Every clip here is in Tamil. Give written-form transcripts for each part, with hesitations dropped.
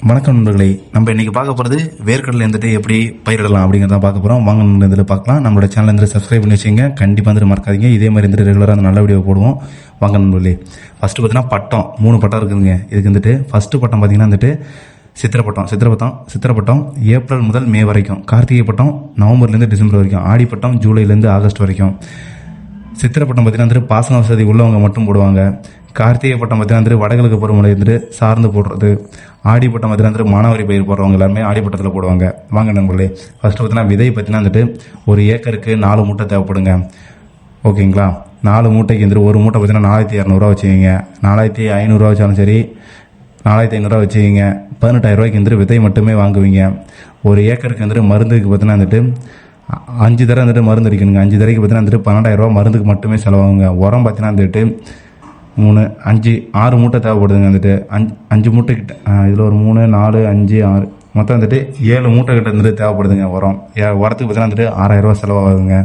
வணக்கம் நண்பர்களே, நம்ம இன்னைக்கு பார்க்க போகிறது வேர்க்கடலை இருந்துட்டு எப்படி பயிரிடலாம் அப்படிங்கிறத பார்க்க போகிறோம். வாங்க இதில் பார்க்கலாம். நம்மளோட சேனல் இருந்து சப்ஸ்கிரைப் பண்ணி வச்சுங்க. கண்டிப்பாக வந்துட்டு மறக்காதீங்க. இதே மாதிரி இருந்துட்டு ரெகுலராக அந்த நல்ல வீடியோ போடுவோம். வாங்க நண்பர்களே, ஃபஸ்ட்டு பார்த்தீங்கன்னா பட்டம் 3 பட்டம் இருக்குதுங்க. இதுக்கு வந்துட்டு ஃபஸ்ட்டு பட்டம் பார்த்தீங்கன்னா வந்துட்டு சித்திரப்பட்டம் ஏப்ரல் முதல் மே வரைக்கும், கார்த்திகை பட்டம் நவம்பர்லேருந்து டிசம்பர் வரைக்கும், ஆடி பட்டம் ஜூலைலேருந்து ஆகஸ்ட் வரைக்கும். சித்திரப்பட்டம் பார்த்தீங்கன்னா வந்துட்டு பாசன வசதி உள்ளவங்க மட்டும் போடுவாங்க. கார்த்திகை பட்டம் பார்த்தீங்கன்னா வந்துட்டு வடகிழக்கு பருவமழை வந்துட்டு சார்ந்து போடுறது. ஆடி பட்டம் பார்த்தீங்கன்னா வந்துட்டு மானாவாரி பயிர் போடுறவங்க எல்லாருமே ஆடி பட்டத்தில் போடுவாங்க. வாங்க நண்பர்களே, ஃபஸ்ட்டு பார்த்தீங்கன்னா விதை பார்த்தீங்கன்னா வந்துட்டு 1 ஏக்கருக்கு 4 மூட்டை தேவைப்படுங்க. ஓகேங்களா? 4 மூட்டைக்கு வந்துட்டு ஒரு மூட்டை பார்த்தீங்கன்னா 4200 வச்சுக்கிங்க. 4500 வச்சாலும் சரி, 4500 வச்சுக்கிங்க. 18000 ரூபாய்க்கு வந்துட்டு விதை மட்டுமே வாங்குவீங்க. 1 ஏக்கருக்கு வந்துட்டு மருந்துக்கு பார்த்தீங்கன்னா வந்துட்டு 5 தடவை வந்துட்டு மருந்து அடிக்கணுங்க. 5 தடவைக்கு பார்த்தீங்கன்னா வந்துட்டு 12000 ரூபா மருந்துக்கு மட்டுமே செலவாகுங்க. உரம் பார்த்தீங்கன்னா வந்துட்டு 3 5 6 மூட்டை தேவைப்படுதுங்க. வந்துட்டு 5 மூட்டை கிட்ட, இதில் ஒரு 3 4 5 6 மொத்தம் வந்துட்டு 7 மூட்டை கிட்ட வந்துட்டு தேவைப்படுதுங்க. உரத்துக்கு பார்த்தீங்கன்னா வந்துட்டு 6000 ரூபா செலவாகுதுங்க.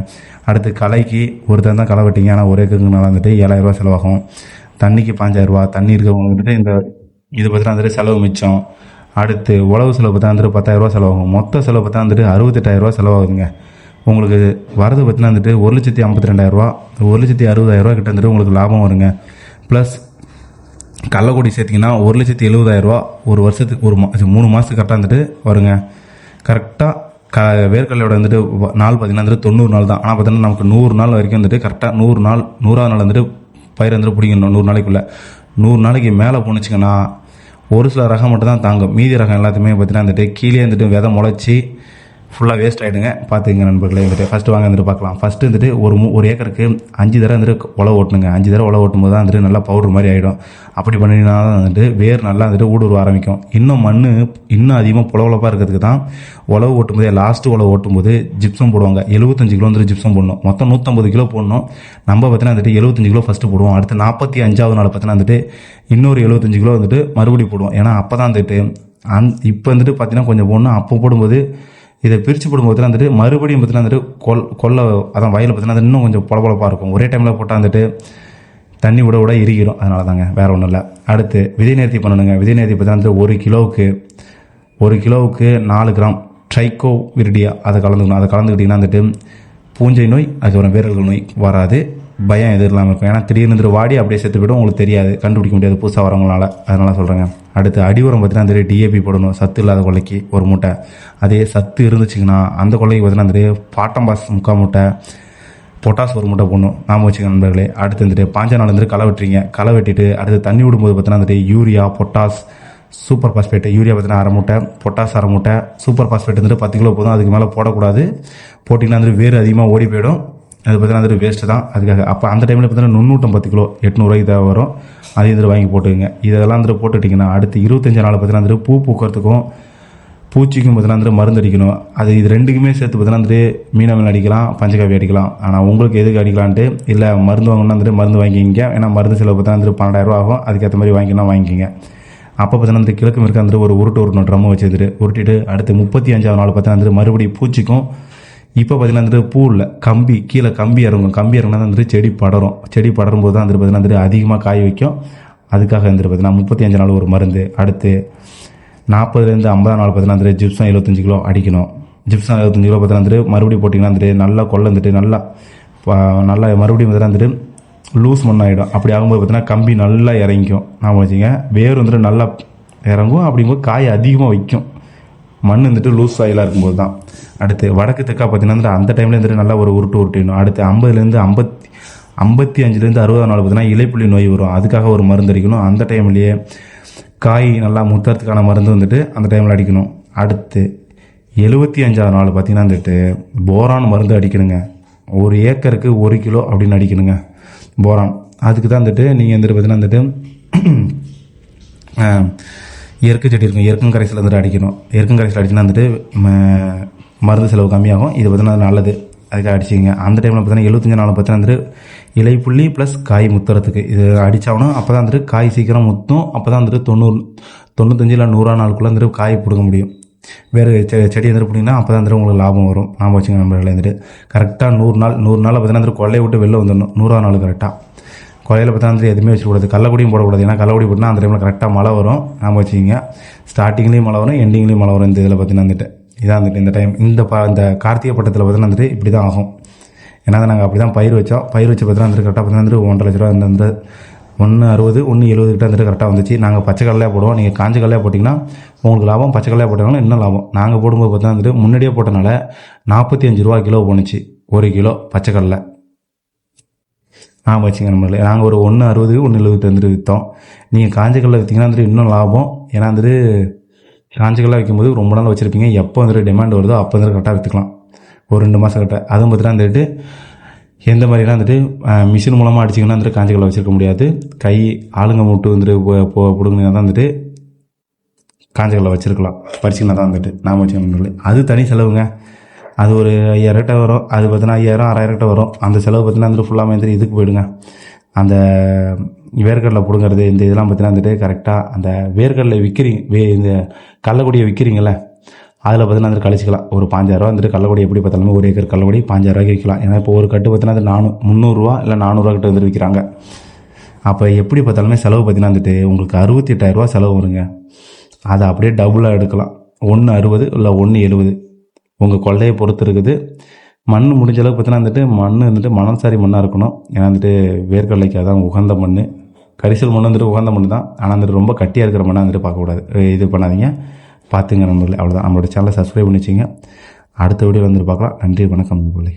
அடுத்து களைக்கு ஒரு தான் களை வெட்டிங்க. ஆனால் 1 ஏக்கருக்குனால வந்துட்டு 7000 ரூபா செலவாகும். தண்ணிக்கு 5000 ரூபா. தண்ணி இருக்கவங்க வந்துட்டு இது பார்த்தீங்கன்னா வந்துட்டு செலவு மிச்சம். அடுத்து உழவு செலவு பார்த்தா வந்துட்டு 10000 ரூபா செலவாகும். மொத்த செலவு பார்த்தா வந்துட்டு 68000 ரூபா செலவாகுதுங்க. உங்களுக்கு வரது பார்த்தீங்கன்னா வந்துட்டு 1,52,000 ரூபா, 1,60,000 கிட்ட வந்துட்டு உங்களுக்கு லாபம் வருங்க. ப்ளஸ் கள்ளக்குடி சேர்த்திங்கன்னா 1,70,000 ரூபா ஒரு வருஷத்துக்கு, 3 மாதத்துக்கு கரெக்டாக வந்துட்டு வருங்க. கரெக்டாக வேர்க்கடலையோட வந்துட்டு நாள் பார்த்திங்கன்னா வந்துட்டு 90 நாள் தான். ஆனால் பார்த்தீங்கன்னா நமக்கு 100 நாள் வரைக்கும் வந்துட்டு கரெக்டாக 100வது நாள் வந்துட்டு பயிர் வந்துட்டு பிடிக்கணும். 100 நாளைக்குள்ளே 100 நாளைக்கு மேலே போணுச்சிங்கன்னா ஒரு சில ரகம் மட்டும் தான் தாங்கும். மீதி ரகம் எல்லாத்தையுமே பார்த்தீங்கன்னா வந்துட்டு கீழே வந்துட்டு விதை முளைச்சி ஃபுல்லாக வேஸ்ட் ஆகிடுங்க. பார்த்துங்க நண்பர்களே. வந்துட்டு ஃபஸ்ட்டு வாங்க வந்துட்டு பார்க்கலாம். ஃபஸ்ட்டு வந்துட்டு ஒரு ஏக்கருக்கு 5 தடவை வந்துட்டு உழவு ஓட்டணுங்க. 5 தடவை உழவு ஓட்டும் போது தான் வந்துட்டு நல்லா பவுடர் மாதிரி ஆகிடும். அப்படி பண்ணினா தான் வந்துட்டு வேர் நல்லா வந்துட்டு ஊடுருவ ஆரம்பிக்கும். இன்னும் அதிகமாக புலவலப்பாக இருக்கிறதுக்கு தான் உழவு ஓட்டும் போதே, லாஸ்ட்டு உழவு ஓட்டும் போது ஜிப்சம் போடுவாங்க. 75 கிலோ வந்துட்டு ஜிப்சம் போடணும். மொத்தம் 150 கிலோ போடணும். நம்ம பார்த்தீங்கன்னா வந்துட்டு 75 கிலோ ஃபஸ்ட்டு போடுவோம். அடுத்து 45வது நாள் பார்த்தீங்கன்னா வந்துட்டு இன்னொரு 75 கிலோ வந்துட்டு மறுபடியும் போடுவோம். ஏன்னா அப்போ தான் வந்துட்டு இப்போ வந்துட்டு பார்த்தீங்கன்னா கொஞ்சம் போடணும். அப்போ போடும்போது இதை பிரித்து போடும்போது வந்துட்டு மறுபடியும் பார்த்தீங்கன்னா வந்துட்டு கொல்லை அதான் வயலில் பார்த்தீங்கன்னா இன்னும் கொஞ்சம் பொலப்பொலப்பாக இருக்கும். ஒரே டைமில் போட்டால் வந்துட்டு தண்ணி விட இறுகிடும். அதனால தாங்க, வேறு ஒன்றும் இல்லை. அடுத்து விதை நேர்த்தி பண்ணணுங்க. விதை நேர்த்தி பார்த்தீங்கன்னா வந்துட்டு 1 கிலோவுக்கு 4 கிராம் ட்ரைகோ விரிடியா அதை கலந்துக்கிட்டிங்கன்னா வந்துட்டு பூஞ்சை நோய், அதுக்கப்புறம் வேரல்கள் நோய் வராது. பயம் எதுவும் இல்லாமல் இருக்கும். ஏன்னா திடீர்னு வந்துட்டு வாடி அப்படியே செத்து போய்டும். உங்களுக்கு தெரியாது, கண்டுபிடிக்க முடியாது புதுசாக வரவங்களால. அதனால சொல்கிறேங்க. அடுத்து அடி உரம் பார்த்தீங்கன்னா வந்துட்டு டிஏபி போடணும். சத்து இல்லாத கொள்ளைக்கு 1 மூட்டை. அதே சத்து இருந்துச்சுங்கன்னா அந்த கொள்ளைக்கு பார்த்தீங்கன்னா வந்துட்டு பாட்டம்பாஸ் 3/4 மூட்டை, பொட்டாஸ் 1 மூட்டை போடணும். நாம வச்சுக்க நண்பர்களே. அடுத்து வந்துட்டு 5 நாள் வந்துட்டு களை வெட்டுறீங்க. களை வெட்டிட்டு அடுத்து தண்ணி விடும்போது பார்த்தீங்கன்னா வந்துட்டு urea, potash, super phosphate. Urea பார்த்தீங்கன்னா 1/2 மூட்டை, பொட்டாஸ் 1/2 மூட்டை, சூப்பர் பாஸ்பேட் வந்துட்டு 10 கிலோ போதும். அதுக்கு மேலே போடக்கூடாது. போட்டிங்கன்னா வந்துட்டு வேறு அதிகமாக ஓடி போயிடும். அது பார்த்தீங்கன்னா வந்துட்டு வேஸ்ட்டு தான். அதுக்காக அப்போ அந்த டைமில் பார்த்தீங்கன்னா நுண்ணூட்டம் 10 கிலோ 800 ரூபாய்க்கு தேவை வரும். அதையும் வந்துட்டு வாங்கி போட்டுக்கோங்க. இதெல்லாம் வந்துட்டு போட்டுட்டிங்கன்னா அடுத்து 25 நாள் பார்த்தீங்கன்னா வந்துட்டு பூ பூக்கிறதுக்கும் பூச்சிக்கும் பார்த்தீங்கன்னா வந்துட்டு மருந்து அடிக்கணும். இது ரெண்டுக்குமே சேர்த்து பார்த்தீங்கன்னா வந்துட்டு மீனவன் அடிக்கலாம், பஞ்சகாவி அடிக்கலாம். ஆனால் உங்களுக்கு எதுக்கு அடிக்கலான்ட்டு இல்லை, மருந்து வாங்கணும்னா வந்துட்டு மருந்து வாங்கிக்கிங்க. ஏன்னா மருந்து செலவு பார்த்தீங்கன்னா வந்துட்டு 12,000 ரூபா ஆகும். அதுக்கேற்ற மாதிரி வாங்கிக்கிங்க. அப்போ பார்த்தீங்கன்னா வந்து கிழக்கு மேற்கு வந்துட்டு ஒரு உருட்டு ட்ரம்மு வச்சுட்டு உருட்டிட்டு அடுத்து 35வது நாள் பார்த்தீங்கன்னா வந்துட்டு மறுபடியும் பூச்சிக்கும். இப்போ பார்த்தீங்கன்னா வந்துட்டு பூ இல்லை, கீழே கம்பி இறங்கினா வந்துட்டு செடி படரும் போது தான் வந்துட்டு பார்த்தீங்கன்னா வந்துட்டு அதிகமாக காய் வைக்கும். அதுக்காக வந்துட்டு பார்த்தீங்கன்னா 35 நாள் ஒரு மருந்து. அடுத்து 40லேருந்து 50 நாள் பார்த்தீங்கன்னா வந்துட்டு ஜிப்சம் 75 கிலோ அடிக்கணும். ஜிப்சம் 75 கிலோ பார்த்தீங்கன்னா வந்துட்டு மறுபடியும் போட்டிங்கன்னா வந்துட்டு நல்லா கொள்ள வந்துட்டு நல்லா மறுபடியும் பார்த்தீங்கன்னா வந்துட்டு லூஸ் மண்ணாகிடும். அப்படி ஆகும்போது பார்த்தீங்கன்னா கம்பி நல்லா இறங்கிக்கும். நான் வச்சுங்க வேர் வந்துட்டு நல்லா இறங்கும். அப்படிங்கும்போது காய் அதிகமாக வைக்கும். மண் வந்துட்டு லூஸ் ஆயிலாக இருக்கும்போது தான். அடுத்து வடக்கு தெற்கா பார்த்தீங்கன்னா அந்த டைமில் வந்துட்டு நல்லா ஒரு உருட்டிடணும். அடுத்து 50லேருந்து 55லேருந்து 60 நாள் பார்த்தீங்கன்னா இலைப்புள்ளி நோய் வரும். அதுக்காக ஒரு மருந்து அடிக்கணும். அந்த டைம்லேயே காய் நல்லா முத்துறதுக்கான மருந்து வந்துட்டு அந்த டைமில் அடிக்கணும். அடுத்து 75வது நாள் பார்த்தீங்கன்னா வந்துட்டு போரான் மருந்து அடிக்கணுங்க. 1 ஏக்கருக்கு 1 கிலோ அப்படின்னு அடிக்கணுங்க போரான். அதுக்கு தான் வந்துட்டு நீங்கள் வந்துட்டு பார்த்தீங்கன்னா வந்துட்டு எருக்கு செடி இருக்கும், எருக்கும் கரைசல் வந்துட்டு அடிக்கணும். எருக்கும் கரைசல் அடிச்சுன்னா வந்துட்டு மருந்து செலவு கம்மியாகும். இது பார்த்தீங்கன்னா நல்லது, அதுக்காக அடிச்சிங்க. அந்த டைமில் பார்த்தீங்கன்னா 75 நாள் பார்த்தீங்கன்னா வந்துட்டு இலைப்புள்ளி ப்ளஸ் காய் முத்துறதுக்கு இது அடித்தாகணும். அப்போ தான் வந்துட்டு காய் சீக்கிரம் முத்தும். அப்போ தான் வந்துட்டு 95 இல்லை 100 நாளுக்குள்ளே வந்துட்டு காய் பிடுங்க முடியும். வேறு செடி வந்துட்டு பிடிங்கன்னா அப்போ தான் வந்துட்டு உங்களுக்கு லாபம் வரும். நாம் வச்சுங்க நண்பர்களே. வந்துட்டு கரெக்டாக 100 நாள் பார்த்தீங்கன்னா வந்துட்டு கொள்ளையை விட்டு வெளில வந்துடணும். 100வது நாள் கரெக்டாக கொலையில் பார்த்தா வந்துட்டு எதுவுமே வச்சுக்கூடாது. கள்ளக்குடியும் போடக்கூடாது. ஏன்னா கள்ளக்குடி போட்டால் அந்த டைமில் கரெக்டாக மழை வரும். நாம் வச்சுக்கிங்க, ஸ்டார்டிங்லேயும் மழை வரும், எண்டிங்லேயும் மழை வரும். இந்த இதில் பார்த்தீங்கன்னா வந்துட்டு இதான் வந்துட்டு இந்த டைம் இந்த கார்த்திகை பட்டத்தில் பார்த்தீங்கன்னா வந்துட்டு இப்படி தான் ஆகும். ஏன்னா நாங்கள் அப்படி தான் பயிர் வச்சோம். பயிர் வச்சு பார்த்தீங்கன்னா வந்துட்டு கரெக்டாக பார்த்தீங்கன்னா வந்துட்டு 1,50,000 ரூபா அந்த 160 170 கிட்ட வந்துட்டு கரெக்டாக வந்துச்சு. நாங்கள் பச்சை கடலையாக போடுவோம். நீங்கள் காஞ்ச கடலையாக போட்டிங்கன்னா உங்களுக்கு லாபம், பச்சை கடலையாக போட்டாலும் இன்னும் லாபம். நாங்கள் போடும்போது பார்த்தீங்கன்னா வந்துட்டு முன்னாடியே போட்டனால 45 ரூபா கிலோ போணுச்சு 1 கிலோ பச்சை கடலை. வச்சுங்க நம்மள நாங்கள் ஒரு 160 170 வந்துட்டு விற்றோம். நீங்கள் காஞ்ச கடலை விற்றீங்கன்னா வந்துட்டு இன்னும் லாபம். ஏன்னா வந்துட்டு காஞ்ச கடலை வைக்கும்போது ரொம்ப நாள் வச்சுருப்பீங்க. எப்போ வந்துட்டு டிமாண்ட் வருதோ அப்போ வந்துட்டு கரெக்டாக விற்றுக்கலாம், ஒரு 2 மாதம் கிட்ட. அதுவும் பார்த்துட்டு வந்துட்டு எந்த மாதிரிலாம் வந்துட்டு மிஷின் மூலமாக அடிச்சிங்கன்னா வந்துட்டு காஞ்ச கடலை வச்சுருக்க முடியாது. கை ஆளுங்க மூட்டு வந்துட்டு பிடுங்கினா தான் வந்துட்டு காஞ்ச கடலை வச்சுருக்கலாம். பறிச்சிங்கன்னா தான் வந்துட்டு நாம் வச்சுக்கணும். அது தனி செலவுங்க. அது ஒரு 5,000 கிட்ட வரும். அது பார்த்தீங்கன்னா 5,000 6,000 கிட்ட வரும். அந்த செலவு பார்த்தீங்கன்னா வந்துட்டு ஃபுல்லாக வந்துட்டு இதுக்கு போயிடுங்க. அந்த வேர்க்கடலை பிடுங்கிறது இந்த இதெல்லாம் பார்த்தீங்கன்னா வந்துட்டு கரெக்டாக அந்த வேர்க்கடலை விற்கிறீங்க, இந்த கள்ளக்குடியை விற்கிறீங்களே அதில் பார்த்தீங்கன்னா வந்துட்டு கழிச்சிக்கலாம். ஒரு 5,000 ரூபா வந்துட்டு கள்ளக்குடி எப்படி பார்த்தாலுமே 1 ஏக்கர் கள்ளக்குடி 5,000 ரூபாய்க்கு விற்கலாம். ஏன்னா இப்போ ஒரு கட்டு பார்த்தீங்கன்னா அது 300 ரூபா இல்லை 400 ரூபா கிட்ட வந்துட்டு விற்கிறாங்க. அப்போ எப்படி பார்த்தாலுமே செலவு பார்த்தீங்கன்னா வந்துட்டு உங்களுக்கு 68,000 ரூபா செலவு வருங்க. அதை அப்படியே டபுளாக எடுக்கலாம். 160 இல்லை 170 உங்கள் கொள்ளையை பொறுத்து இருக்குது. மண் முடிஞ்ச அளவுக்கு பார்த்தீங்கன்னா வந்துட்டு மண் வந்துட்டு மணல்சாரி மண்ணாக இருக்கணும். ஏன்னா வந்துட்டு வேர்க்கடலைக்கு அதான் உகந்த மண். கரிசல் மண் வந்துட்டு உகந்த மண் தான். ஆனால் வந்துட்டு ரொம்ப கட்டியாக இருக்கிற மண்ணை வந்துட்டு பார்க்கக்கூடாது. இது பண்ணாதீங்க, பார்த்துங்க நண்பர்களே. அவ்வளோதான். நம்மளோட சேனலை சப்ஸ்கிரைப் பண்ணி வச்சுங்க. அடுத்த வீடியோ வந்துட்டு பார்க்கலாம். நன்றி, வணக்கம் நண்பர்களே.